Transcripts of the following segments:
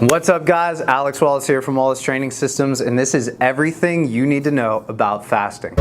What's up guys, Alex Wallace here from Wallace Training Systems, and this is everything you need to know about fasting.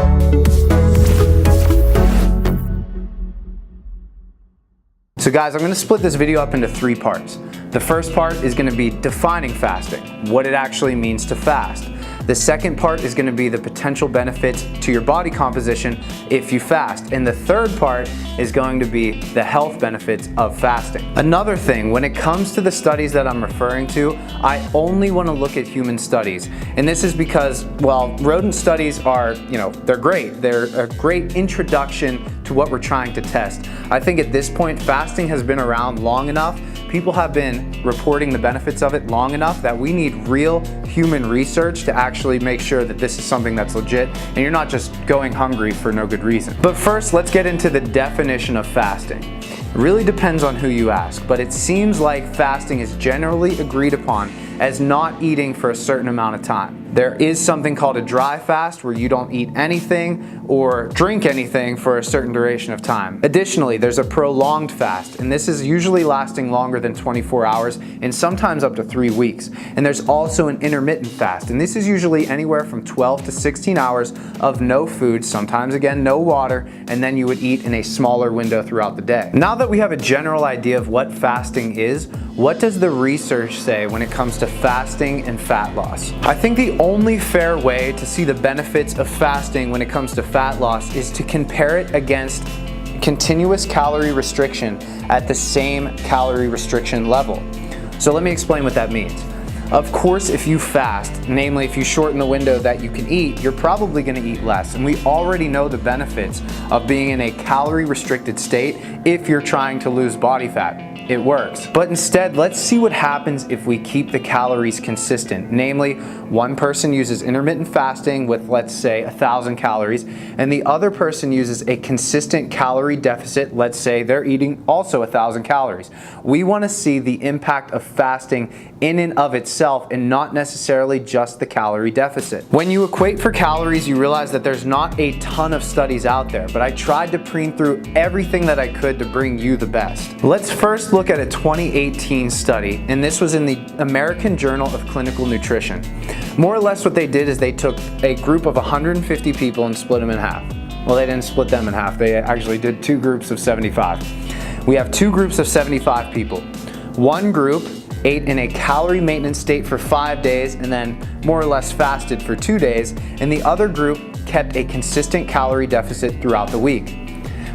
So guys, I'm going to split this video up into three parts. The first part is going to be defining fasting, what it actually means to fast. The second part is going to be the potential benefits to your body composition if you fast. And the third part is going to be the health benefits of fasting. Another thing, when it comes to the studies that I'm referring to, I only want to look at human studies. And this is because, well, rodent studies are, they're great. They're a great introduction to what we're trying to test. I think at this point, fasting has been around long enough. People have been reporting the benefits of it long enough that we need real human research to actually make sure that this is something that's legit and you're not just going hungry for no good reason. But first, let's get into the definition of fasting. It really depends on who you ask, but it seems like fasting is generally agreed upon as not eating for a certain amount of time. There is something called a dry fast where you don't eat anything or drink anything for a certain duration of time. Additionally, there's a prolonged fast, and this is usually lasting longer than 24 hours and sometimes up to 3 weeks. And there's also an intermittent fast, and this is usually anywhere from 12 to 16 hours of no food, sometimes again no water, and then you would eat in a smaller window throughout the day. Now that we have a general idea of what fasting is, what does the research say when it comes to fasting and fat loss? I think the only fair way to see the benefits of fasting when it comes to fat loss is to compare it against continuous calorie restriction at the same calorie restriction level. So let me explain what that means. Of course, if you fast, namely if you shorten the window that you can eat, you're probably going to eat less. And we already know the benefits of being in a calorie restricted state if you're trying to lose body fat. It works. But instead, let's see what happens if we keep the calories consistent. Namely, one person uses intermittent fasting with, let's say, 1,000 calories, and the other person uses a consistent calorie deficit. Let's say they're eating also 1,000 calories. We want to see the impact of fasting in and of itself and not necessarily just the calorie deficit. When you equate for calories, you realize that there's not a ton of studies out there, but I tried to preen through everything that I could to bring you the best. Let's first look at a 2018 study, and this was in the American Journal of Clinical Nutrition. More or less what they did is they took a group of 150 people and split them in half. Well, they didn't split them in half. They actually did two groups of 75. We have two groups of 75 people. One group ate in a calorie maintenance state for 5 days and then more or less fasted for 2 days, and the other group kept a consistent calorie deficit throughout the week.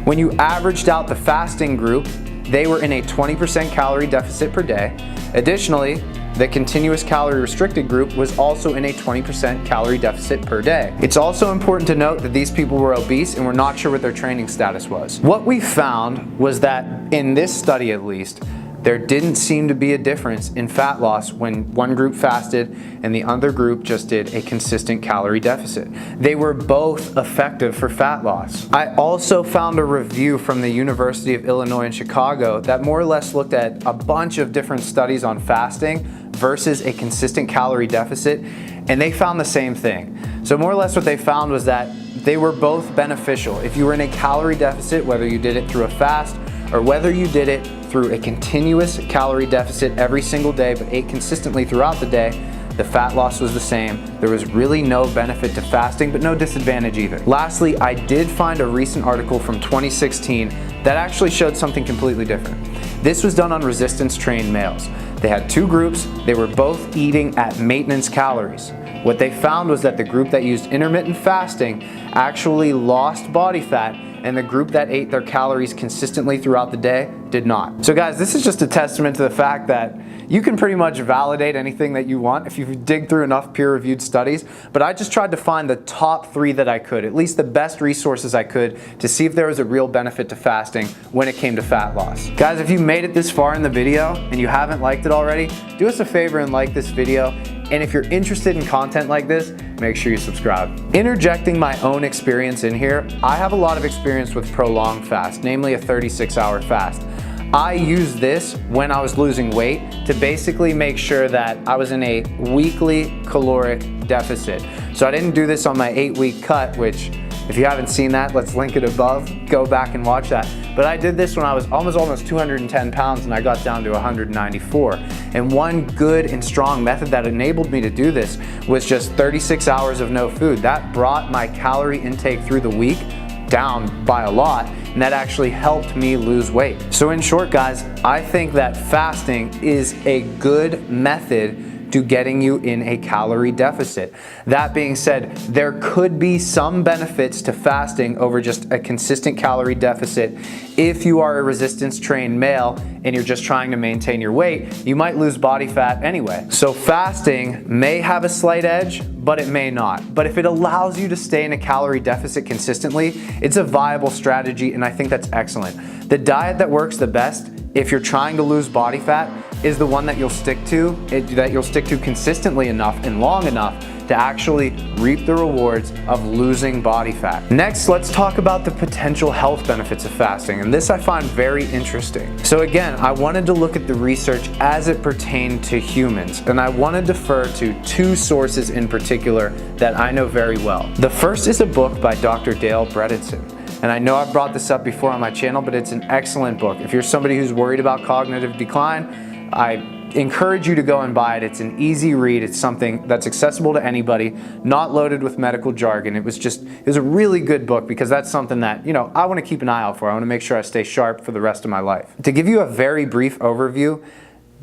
When you averaged out the fasting group, they were in a 20% calorie deficit per day. Additionally, the continuous calorie restricted group was also in a 20% calorie deficit per day. It's also important to note that these people were obese and we're not sure what their training status was. What we found was that, in this study at least, there didn't seem to be a difference in fat loss when one group fasted and the other group just did a consistent calorie deficit. They were both effective for fat loss. I also found a review from the University of Illinois in Chicago that more or less looked at a bunch of different studies on fasting versus a consistent calorie deficit, and they found the same thing. So more or less what they found was that they were both beneficial. If you were in a calorie deficit, whether you did it through a fast or whether you did it through a continuous calorie deficit every single day but ate consistently throughout the day, the fat loss was the same. There was really no benefit to fasting, but no disadvantage either. Lastly, I did find a recent article from 2016 that actually showed something completely different. This was done on resistance-trained males. They had two groups. They were both eating at maintenance calories. What they found was that the group that used intermittent fasting actually lost body fat, and the group that ate their calories consistently throughout the day did not. So guys, this is just a testament to the fact that you can pretty much validate anything that you want if you dig through enough peer-reviewed studies, but I just tried to find the top 3 that I could, at least the best resources I could, to see if there was a real benefit to fasting when it came to fat loss. Guys, if you made it this far in the video and you haven't liked it already, do us a favor and like this video. And if you're interested in content like this, make sure you subscribe. Interjecting my own experience in here, I have a lot of experience with prolonged fast, namely a 36-hour fast. I used this when I was losing weight to basically make sure that I was in a weekly caloric deficit. So I didn't do this on my 8-week cut, which If you haven't seen that, let's link it above. Go back and watch that. But I did this when I was almost 210 pounds and I got down to 194. And one good and strong method that enabled me to do this was just 36 hours of no food. That brought my calorie intake through the week down by a lot, and that actually helped me lose weight. So in short, guys, I think that fasting is a good method to getting you in a calorie deficit. That being said, there could be some benefits to fasting over just a consistent calorie deficit. If you are a resistance trained male and you're just trying to maintain your weight, you might lose body fat anyway. So fasting may have a slight edge, but it may not. But if it allows you to stay in a calorie deficit consistently, it's a viable strategy, and I think that's excellent. The diet that works the best if you're trying to lose body fat is the one that you'll stick to, consistently enough and long enough to actually reap the rewards of losing body fat. Next, let's talk about the potential health benefits of fasting, and this I find very interesting. So again, I wanted to look at the research as it pertained to humans, and I want to defer to two sources in particular that I know very well. The first is a book by Dr. Dale Bredesen. And I know I've brought this up before on my channel, but it's an excellent book. If you're somebody who's worried about cognitive decline, I encourage you to go and buy it. It's an easy read. It's something that's accessible to anybody, not loaded with medical jargon. It was a really good book because that's something that, I want to keep an eye out for. I want to make sure I stay sharp for the rest of my life. To give you a very brief overview,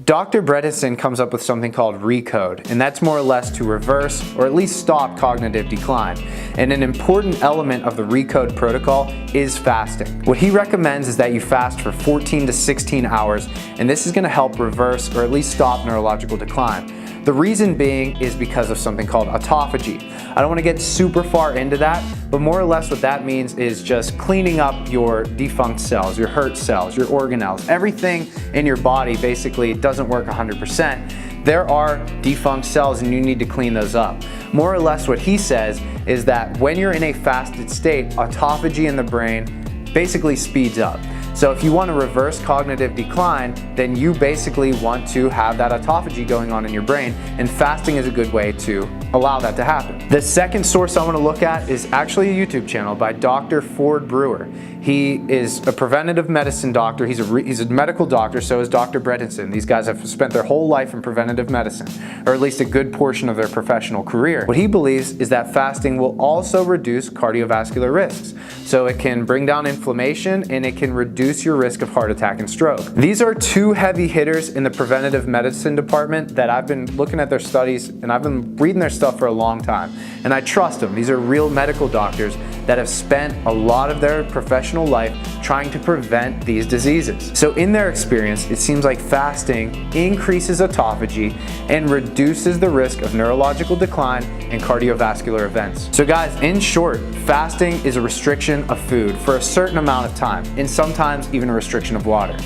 Dr. Bredesen comes up with something called RECODE, and that's more or less to reverse or at least stop cognitive decline. And an important element of the RECODE protocol is fasting. What he recommends is that you fast for 14 to 16 hours, and this is going to help reverse or at least stop neurological decline. The reason being is because of something called autophagy. I don't want to get super far into that, but more or less what that means is just cleaning up your defunct cells, your hurt cells, your organelles. Everything in your body basically doesn't work 100%. There are defunct cells and you need to clean those up. More or less what he says is that when you're in a fasted state, autophagy in the brain basically speeds up. So if you want to reverse cognitive decline, then you basically want to have that autophagy going on in your brain, and fasting is a good way to allow that to happen. The second source I want to look at is actually a YouTube channel by Dr. Ford Brewer. He is a preventative medicine doctor. He's a medical doctor, so is Dr. Bredesen. These guys have spent their whole life in preventative medicine, or at least a good portion of their professional career. What he believes is that fasting will also reduce cardiovascular risks. So it can bring down inflammation and it can reduce your risk of heart attack and stroke. These are two heavy hitters in the preventative medicine department that I've been looking at their studies and I've been reading their stuff for a long time. And I trust them. These are real medical doctors that have spent a lot of their professional life trying to prevent these diseases. So in their experience, it seems like fasting increases autophagy and reduces the risk of neurological decline and cardiovascular events. So guys, in short, fasting is a restriction of food for a certain amount of time, and sometimes even a restriction of water.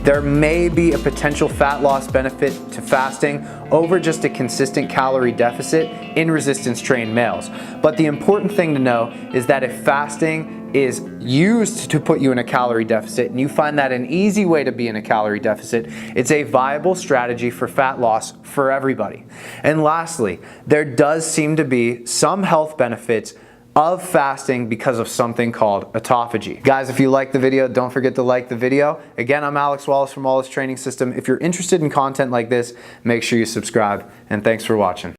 There may be a potential fat loss benefit to fasting over just a consistent calorie deficit in resistance trained males. But the important thing to know is that if fasting is used to put you in a calorie deficit and you find that an easy way to be in a calorie deficit, it's a viable strategy for fat loss for everybody. And lastly, there does seem to be some health benefits of fasting because of something called autophagy. Guys, if you like the video, don't forget to like the video. Again, I'm Alex Wallace from Wallace Training System. If you're interested in content like this, make sure you subscribe, and thanks for watching.